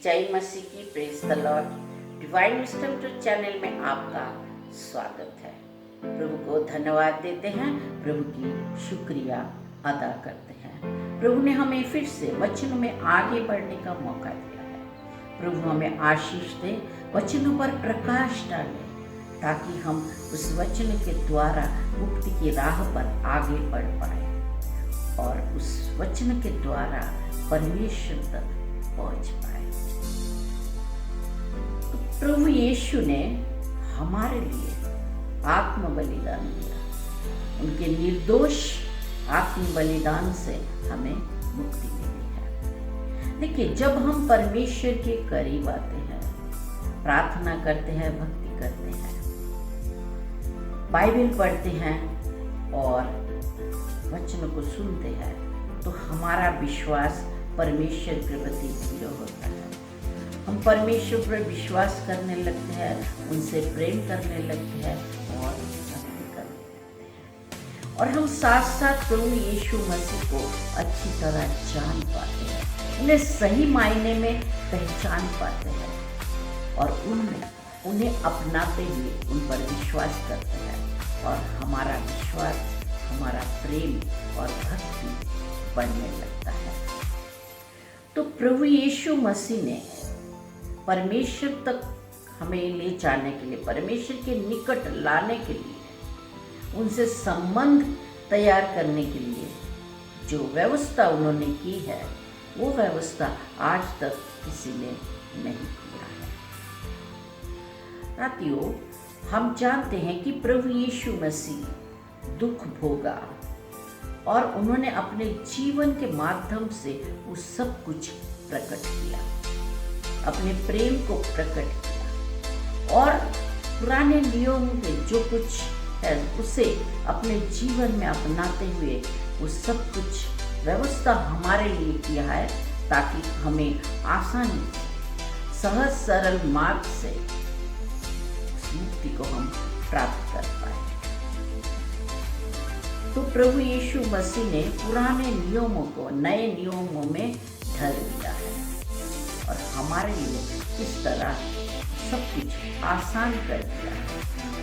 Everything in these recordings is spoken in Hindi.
जय मसीह की, praise the Lord. Divine wisdom truth channel में आपका स्वागत है। प्रभु को धन्यवाद देते हैं, प्रभु की शुक्रिया अदा करते हैं। प्रभु ने हमें फिर से वचन में आगे बढ़ने का मौका दिया है। प्रभु हमें आशीष दे, वचनों पर प्रकाश डाले, ताकि हम उस वचन के द्वारा मुक्ति की राह पर आगे बढ़ पाए और उस वचन के द्वारा परमेश्वर तक पहुंच पाए। तो प्रभु यीशु ने हमारे लिए आत्म बलिदान दिया। उनके निर्दोष आत्म बलिदान से हमें मुक्ति मिली है। देखिए, जब हम परमेश्वर के करीब आते हैं, प्रार्थना करते हैं, भक्ति करते हैं, बाइबल पढ़ते हैं और वचन को सुनते हैं, तो हमारा विश्वास परमेश्वर के प्रति दृढ़ होता है। हम परमेश्वर पर विश्वास करने लगते हैं, उनसे प्रेम करने लगते हैं और भक्ति करने लगते हैं, और हम साथ साथ प्रभु यीशु मसीह को अच्छी तरह जान पाते हैं, उन्हें सही मायने में पहचान पाते हैं और उन्हें अपनाते हुए उन पर विश्वास करते हैं, और हमारा विश्वास, हमारा प्रेम और भक्ति बढ़ने लगता है। तो प्रभु यीशु मसीह ने परमेश्वर तक हमें ले जाने के लिए, परमेश्वर के निकट लाने के लिए, उनसे संबंध तैयार करने के लिए जो व्यवस्था उन्होंने की है, वो व्यवस्था आज तक किसी ने नहीं किया है। साथियों, हम जानते हैं कि प्रभु यीशु मसीह दुख भोगा और उन्होंने अपने जीवन के माध्यम से वो सब कुछ प्रकट किया, अपने प्रेम को प्रकट किया, और पुराने नियम के जो कुछ है उसे अपने जीवन में अपनाते हुए वो सब कुछ व्यवस्था हमारे लिए किया है, ताकि हमें आसानी से, सहज सरल मार्ग से उस मुक्ति को हम प्राप्त कर पाए। तो प्रभु यीशु मसीह ने पुराने नियमों को नए नियमों में ढाल दिया है और हमारे लिए इस तरह सब कुछ आसान कर दिया है,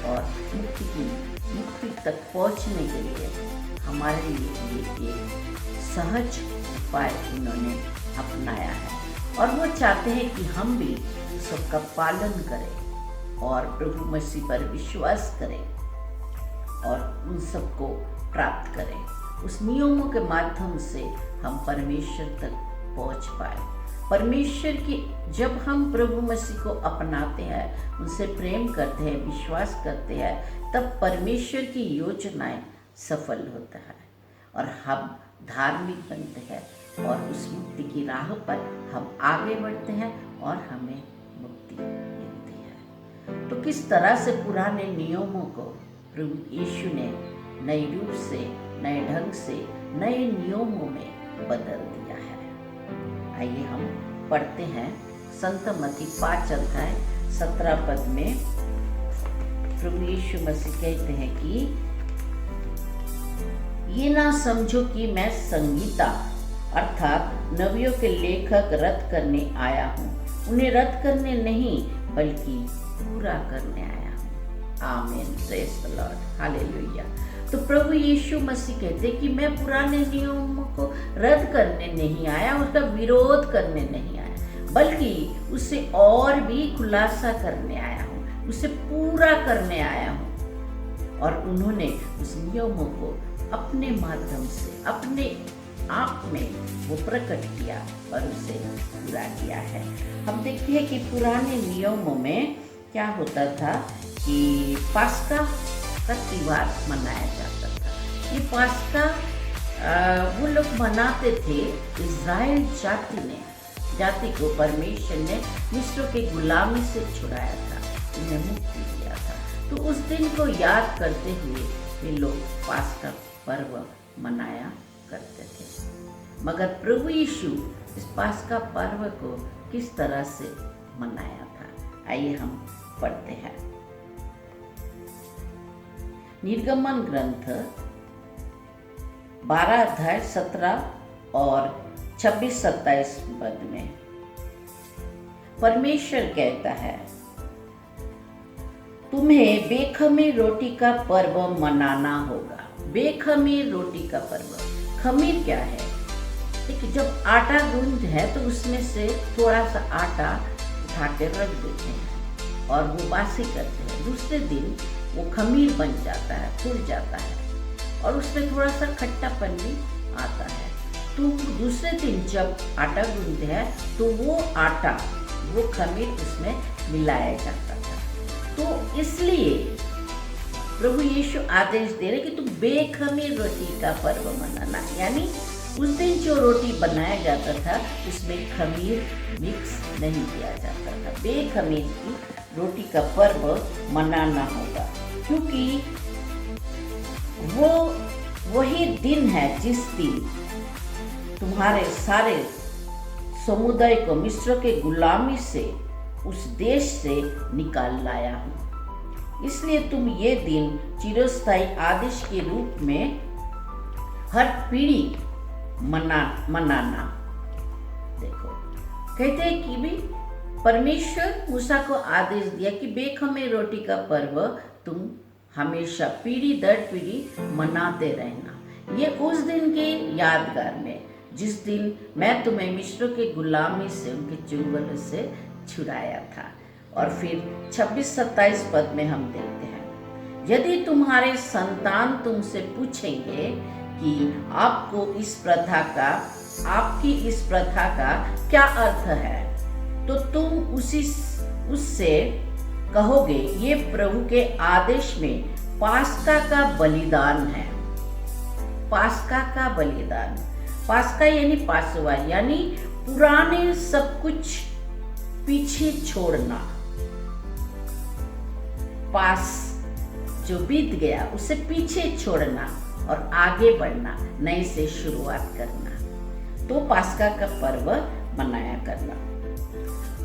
और मुक्ति तक पहुंचने के लिए हमारे लिए एक सहज उपाय उन्होंने अपनाया है, और वो चाहते हैं कि हम भी सबका पालन करें और प्रभु मसीह पर विश्वास करें और उन सबको प्राप्त करें। उस नियमों के माध्यम से हम परमेश्वर तक पहुंच पाए। परमेश्वर की, जब हम प्रभु मसीह को अपनाते हैं, उनसे प्रेम करते हैं, विश्वास करते हैं, तब परमेश्वर की योजनाएं सफल होता है और हम धार्मिक बनते हैं और उस मुक्ति की राह पर हम आगे बढ़ते हैं और हमें मुक्ति मिलती है। तो किस तरह से पुराने नियमों को प्रभु यीशु ने नए रूप से, नए ढंग से, नए नियमों में बदल दिया है। आइए हम पढ़ते हैं संत मत्ती 5 अध्याय 17 पद में प्रभु यीशु मसीह कहते हैं कि ये ना समझो कि मैं संगीता अर्थात नबियों के लेखक रद्द करने आया हूँ। उन्हें रद्द करने नहीं, बल्कि पूरा करने आया हूँ। आमीन, प्रेज द लॉर्ड, हालेलुया। तो प्रभु यीशु मसीह कहते कि मैं पुराने नियमों को रद्द करने नहीं आया, उसका विरोध करने नहीं आया, बल्कि उसे और भी खुलासा करने आया हूँ, उसे पूरा करने आया हूँ। और उन्होंने उस नियमों को अपने माध्यम से, अपने आप में वो प्रकट किया और उसे पूरा किया है। हम देखते हैं कि पुराने नियमों में क्या होता था कि पास्का का त्योहार मनाया जाता था। ये पास्का वो लोग मनाते थे। इज़राइल जाति को परमेश्वर ने मिस्र के गुलामी से छुड़ाया था, उन्हें मुक्ति दिया था। तो उस दिन को याद करते हुए वे लोग पास्का पर्व मनाया करते थे। मगर प्रभु यीशु इस पास्का पर्व को किस तरह से मनाया था, आइए हम पढ़ते हैं। निर्गमन ग्रंथ 12 अध्याय 17 और 26-27 पद में परमेश्वर कहता है तुम्हें बेखमीर रोटी का पर्व मनाना होगा। बेखमीर रोटी का पर्व, खमीर क्या है? देखिए, जब आटा गूंद है तो उसमें से थोड़ा सा आटा उठा के रख देते हैं और वो बासी करते हैं। दूसरे दिन वो खमीर बन जाता है, फूल जाता है और उसमें थोड़ा सा खट्टापन भी आता है। तो दूसरे दिन जब आटा गूंदते हैं तो वो आटा, वो खमीर उसमें मिलाया जाता था। तो इसलिए प्रभु यीशु आदेश दे रहे कि तुम बेखमीर रोटी का पर्व मनाना, यानी उस दिन जो रोटी बनाया जाता था उसमें खमीर मिक्स नहीं किया जाता था। बेखमीर की रोटी का पर्व मनाना होगा, क्योंकि वो वही दिन है जिस दिन तुम्हारे सारे समुदाय को मिस्र के गुलामी से, उस देश से निकाल लाया हूँ। इसलिए तुम ये दिन चिरस्थायी आदेश के रूप में हर पीढ़ी मनाना। देखो, कहते हैं कि भी परमेश्वर मूसा को आदेश दिया कि बेखमीर रोटी का पर्व तुम हमेशा पीढ़ी दर पीढ़ी मनाते रहना। ये उस दिन के यादगार में जिस दिन मैं तुम्हें मिस्र के गुलामी से, उनके चुंगल से छुड़ाया था। और फिर 26-27 पद में हम देखते हैं, यदि तुम्हारे संतान तुमसे पूछेंगे कि आपकी इस प्रथा का क्या अर्थ है, तो तुम उससे कहोगे ये प्रभु के आदेश में पास्का का बलिदान है। पास्का का बलिदान, पास्का यानी पासवा, यानी पुराने सब कुछ पीछे छोड़ना। पास जो बीत गया उसे पीछे छोड़ना और आगे बढ़ना, नए से शुरुआत करना। तो पास्का का पर्व मनाया करना।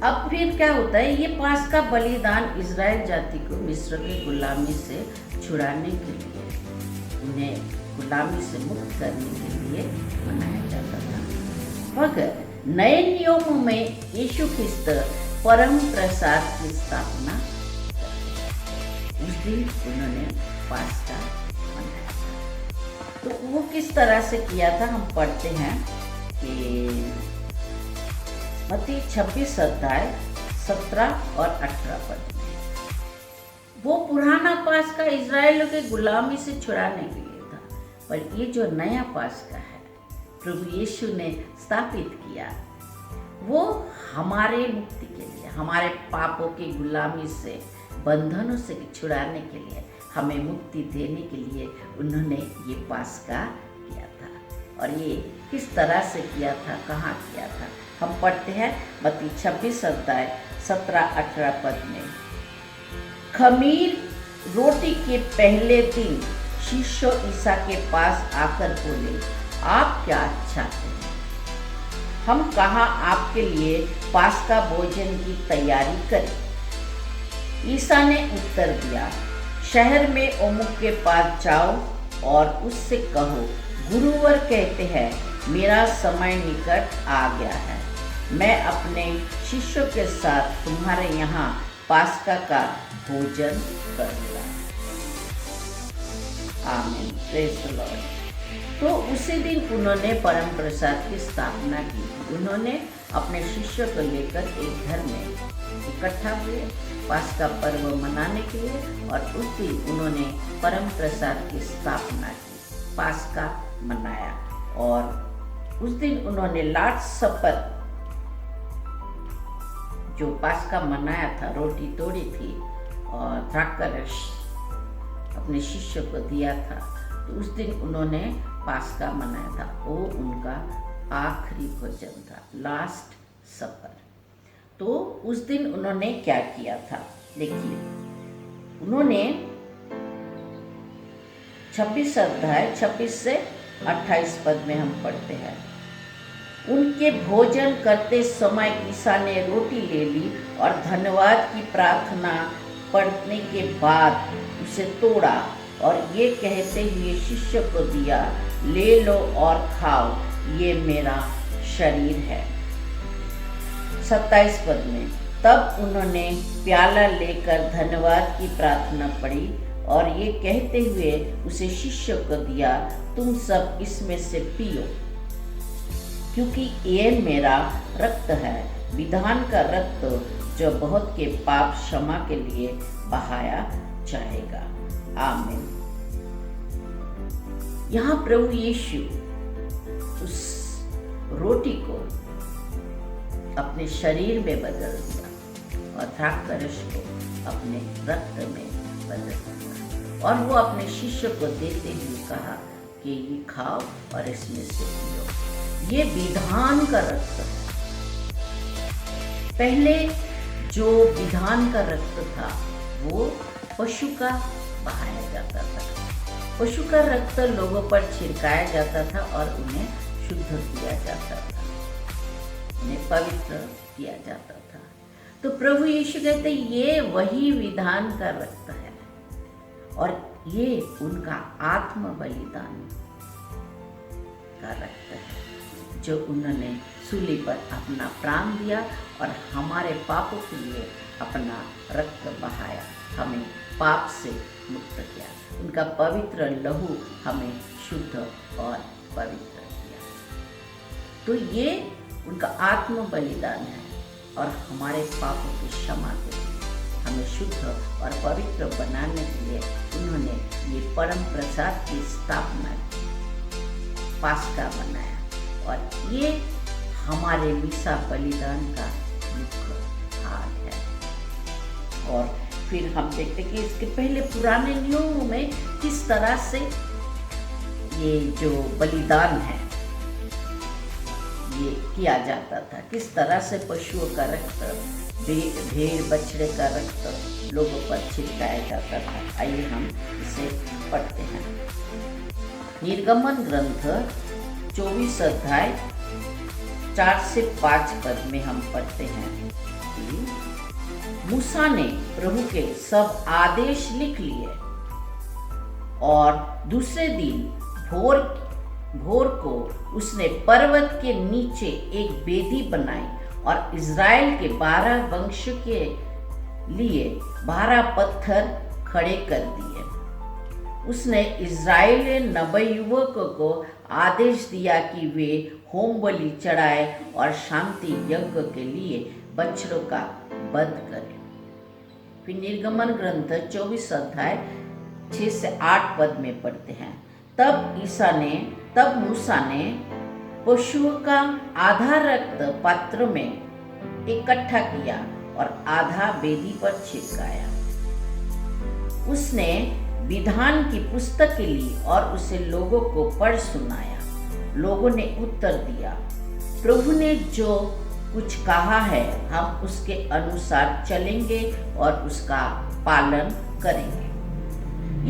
अब फिर क्या होता है, ये पास्का बलिदान इजराइल जाति को मिस्र के गुलामी से छुड़ाने के लिए, उन्हें गुलामी से मुक्त करने के लिए मनाया जाता था। मगर नए नियमों में यीशु ख्रिस्त परम प्रसाद की स्थापना, उस दिन उन्होंने पास्का मनाया। तो वो किस तरह से किया था, हम पढ़ते हैं कि मत्ती 26 अध्याय 17 और 18 पद में। वो पुराना पास्का इजराइल के गुलामी से छुड़ाने के लिए था, पर ये जो नया पास्का है प्रभु यीशु ने स्थापित किया, वो हमारे मुक्ति के लिए, हमारे पापों की गुलामी से, बंधनों से छुड़ाने के लिए, हमें मुक्ति देने के लिए उन्होंने ये पास्का किया था। और ये किस तरह से किया था, कहाँ किया था, हम पढ़ते हैं मत्ती 26 अध्याय 17-18 पद में। खमीर रोटी के पहले दिन शिष्य ईसा के पास आकर बोले, आप क्या चाहते हैं, हम कहाँ आपके लिए पास्का भोजन की तैयारी करें? ईसा ने उत्तर दिया, शहर में अमुक के पास जाओ और उससे कहो, गुरुवर कहते हैं मेरा समय निकट आ गया है, मैं अपने शिष्यों के साथ तुम्हारे यहाँ पास्का का भोजन करूँगा। आमीन, प्रेज द लॉर्ड। तो उसी दिन उन्होंने परम प्रसाद की स्थापना की। उन्होंने अपने शिष्यों को लेकर एक घर में इकट्ठा हुए पास्का पर्व मनाने के लिए, और उस दिन उन्होंने परम प्रसाद की स्थापना की, पास्का मनाया। और उस दिन उन्होंने लास्ट सपर, जो पास्का मनाया था, रोटी तोड़ी थी और द्राक्षारस अपने शिष्यों को दिया था। तो उस दिन उन्होंने पास्का मनाया था, वो उनका आखिरी भोजन था, लास्ट सपर। तो उस दिन उन्होंने क्या किया था, देखिए, उन्होंने 26 अध्याय 26 से 28 पद में हम पढ़ते हैं, उनके भोजन करते समय ईसा ने रोटी ले ली और धन्यवाद की प्रार्थना पढ़ने के बाद उसे तोड़ा और ये कहते हुए शिष्य को दिया, ले लो और खाओ, ये मेरा शरीर है। 27 पद में, तब उन्होंने प्याला लेकर धन्यवाद की प्रार्थना पढ़ी और ये कहते हुए उसे शिष्य को दिया, तुम सब इसमें से पियो, क्योंकि ये मेरा रक्त है, विधान का रक्त जो बहुत के पाप क्षमा के लिए बहाया जाएगा। आमीन। यहाँ प्रभु यीशु उस रोटी को अपने शरीर में बदल दिया और द्राक्षरस को अपने रक्त में बदल दिया, और वो अपने शिष्य को देते हुए कहा कि ये खाओ और इसमें से पियो, ये विधान का रक्त है। पहले जो विधान का रक्त था वो पशु का बहाया जाता था। पशु का रक्त लोगों पर छिड़काया जाता था और उन्हें शुद्ध किया जाता था, उन्हें पवित्र किया जाता था। तो प्रभु यीशु कहते ये वही विधान का रक्त है और ये उनका आत्म बलिदान का रक्त है जो उन्होंने सूली पर अपना प्राण दिया और हमारे पापों के लिए अपना रक्त बहाया, हमें पाप से मुक्त किया। उनका पवित्र लहू हमें शुद्ध और पवित्र किया। तो ये उनका आत्म बलिदान है और हमारे पापों की क्षमा के लिए, हमें शुद्ध और पवित्र बनाने के लिए उन्होंने ये परम प्रसाद की स्थापना की, पास्का बनाया, और ये हमारे मिसा बलिदान का मुख्य भाग है। और फिर हम देखते कि इसके पहले पुराने नियमों में किस तरह से ये जो बलिदान है ये किया जाता था, किस तरह से पशुओं का रक्त, भेड़ बछड़े का रक्त लोगों पर छिड़काया जाता था। आइए हम इसे पढ़ते हैं। निर्गमन ग्रंथ 24 अध्याय 4 से 5 पद में हम पढ़ते हैं कि मूसा ने प्रभु के सब आदेश लिख लिए और दूसरे दिन भोर को उसने पर्वत के नीचे एक वेदी बनाई और इज़राइल के 12 वंश के लिए 12 पत्थर खड़े कर दिए। उसने इज़राइली नवयुवकों को आदेश दिया कि वे होम बलि चढ़ाए और शांति यज्ञ के लिए बछड़ों का वध करें। फिर निर्गमन ग्रंथ 24 अध्याय 6 से 8 पद में पढ़ते हैं। तब मूसा ने पशुओं का आधा रक्त पात्र में इकट्ठा किया और आधा वेदी पर छिड़काया। उसने विधान की पुस्तक ली और उसे लोगों को पढ़ सुनाया। लोगों ने उत्तर दिया, प्रभु ने जो कुछ कहा है हम उसके अनुसार चलेंगे और उसका पालन करेंगे।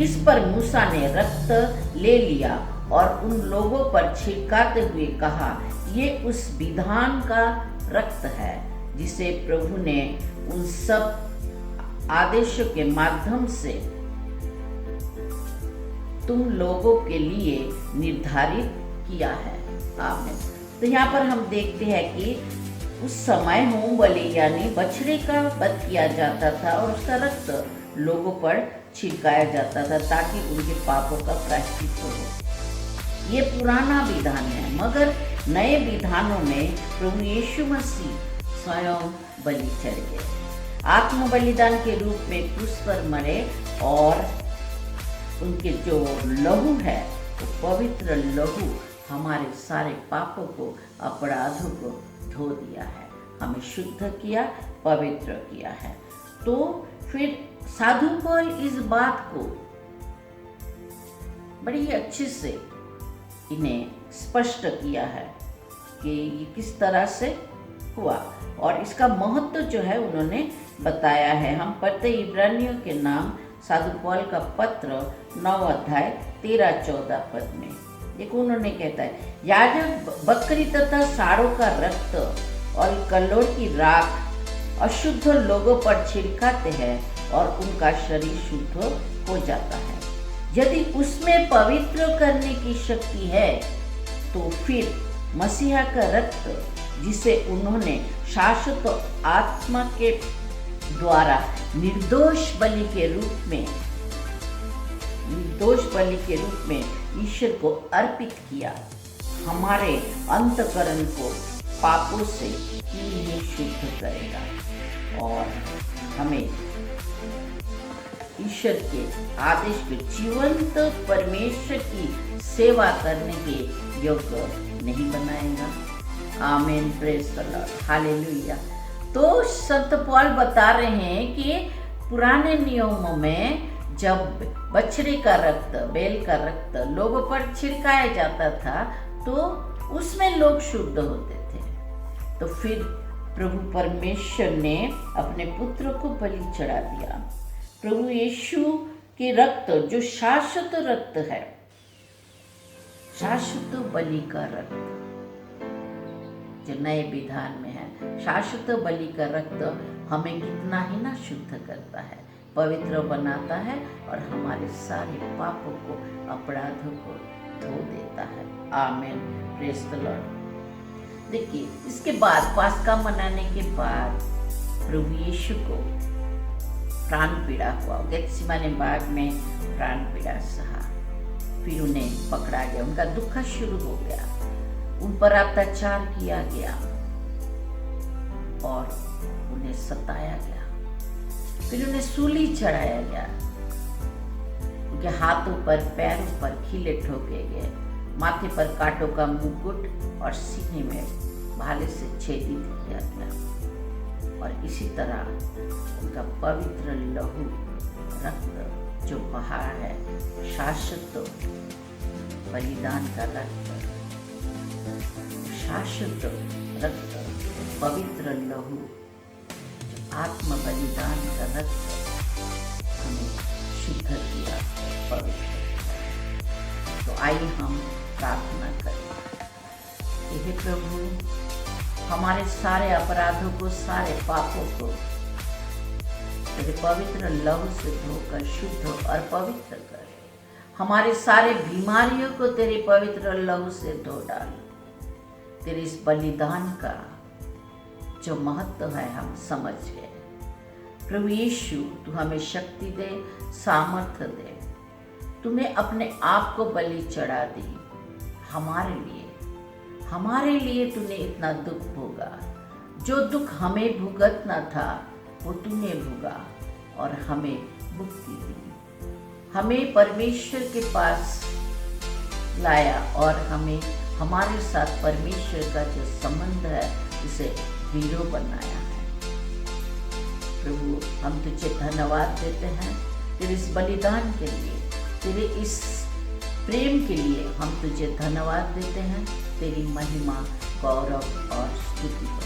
इस पर मूसा ने रक्त ले लिया और उन लोगों पर छिड़काते हुए कहा, ये उस विधान का रक्त है जिसे प्रभु ने उन सब आदेशों के माध्यम से तुम लोगों के लिए निर्धारित किया है। आमीन। तो यहाँ पर हम देखते हैं कि उस समय होम बलि यानी बछड़े का वध किया जाता था और उसका रक्त लोगों पर छिड़काया जाता था ताकि उनके पापों का प्रायश्चित हो। ये पुराना विधान है, मगर नए विधानों में प्रभु यीशु मसीह स्वयं बलि चढ़ गए, आत्म बलिदान के रूप में क्रूस पर मरे और उनके जो लहू है वो पवित्र लहू हमारे सारे पापों को, अपराधों को धो दिया है, हमें शुद्ध किया, पवित्र किया है। तो फिर साधु पौल इस बात को बड़ी अच्छे से इन्हें स्पष्ट किया है कि ये किस तरह से हुआ और इसका महत्व जो है उन्होंने बताया है। हम पढ़ते इब्रानियों के नाम साधु पौल का पत्र 9 अध्याय 13-14 पद में देखो, उन्होंने कहता है, याजक बकरी तथा साड़ों का रक्त और कल्लोल की राख अशुद्ध लोगों पर छिड़काते हैं और उनका शरीर शुद्ध हो जाता है। यदि उसमें पवित्र करने की शक्ति है तो फिर मसीहा का रक्त जिसे उन्होंने शाश्वत आत्मा के द्वारा निर्दोष बलि के रूप में ईश्वर को अर्पित किया, हमारे अंतःकरण को पापों से ही शुद्ध करेगा और हमें ईश्वर के आदेश के जीवंत परमेश्वर की सेवा करने के योग्य नहीं बनाएगा। आमीन, प्रेज द लॉर्ड, हालेलुया। तो संत पौल बता रहे हैं कि पुराने नियमों में जब बछड़े का रक्त, बैल का रक्त लोगों पर छिड़काया जाता था तो उसमें लोग शुद्ध होते थे। तो फिर प्रभु परमेश्वर ने अपने पुत्र को बलि चढ़ा दिया। प्रभु यीशु के रक्त जो शाश्वत रक्त है, शाश्वत बलि का रक्त जो नए विधान में है, शाश्वत बलि का रक्त हमें कितना ही ना शुद्ध करता है, पवित्र बनाता है और हमारे सारे पापों को, अपराधों को धो देता है। आमीन, प्रेज द लॉर्ड। देखिए, इसके बाद पास्का मनाने के बाद प्रभु यीशु को प्राण पीड़ा हुआ, गेत्सेमनी बाग में प्राण पीड़ा सहा, फिर उन्हें पकड़ा गया, उनका दुख शुरू हो गया, उन पर अत्याचार किया गया और उन्हें सताया गया, फिर उन्हें सूली चढ़ाया गया, उनके हाथों पर पैरों पर खीले ठोके गए, माथे पर कांटों का मुकुट और सीने में भाले से छेदित किया गया और इसी तरह उनका पवित्र लहू रक्त जो बहा है, शाश्वत बलिदान का रक्त, शाश्वत रक्त, पवित्र लहू, आत्म बलिदान का रक्त हमें शुद्ध किया, पवित्र किया। तो आइए हम प्रार्थना करें। हे प्रभु, हमारे सारे अपराधों को, सारे पापों को तेरे पवित्र लहू से धोकर शुद्ध और पवित्र कर, हमारे सारे बीमारियों को तेरे पवित्र लहू से धो डाल। तेरे इस बलिदान का जो महत्व है हम समझ गए। प्रभु यीशु, तू हमें शक्ति दे, सामर्थ्य दे। तूने अपने आप को बलि चढ़ा दी हमारे लिए तूने इतना दुख भोगा। जो दुख हमें भुगतना था वो तूने भोगा और हमें मुक्ति दी, हमें परमेश्वर के पास लाया और हमें हमारे साथ परमेश्वर का जो संबंध है उसे हीरो बनाया है। प्रभु, हम तुझे धन्यवाद देते हैं तेरे इस बलिदान के लिए, तेरे इस प्रेम के लिए हम तुझे धन्यवाद देते हैं। तेरी महिमा, गौरव और स्तुति हो।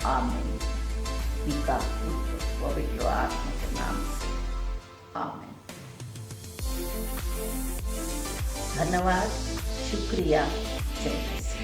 आमीन। पिता, पुत्र, पवित्र आत्मा के नाम से आमीन। धन्यवाद, शुक्रिया, जय मसीह।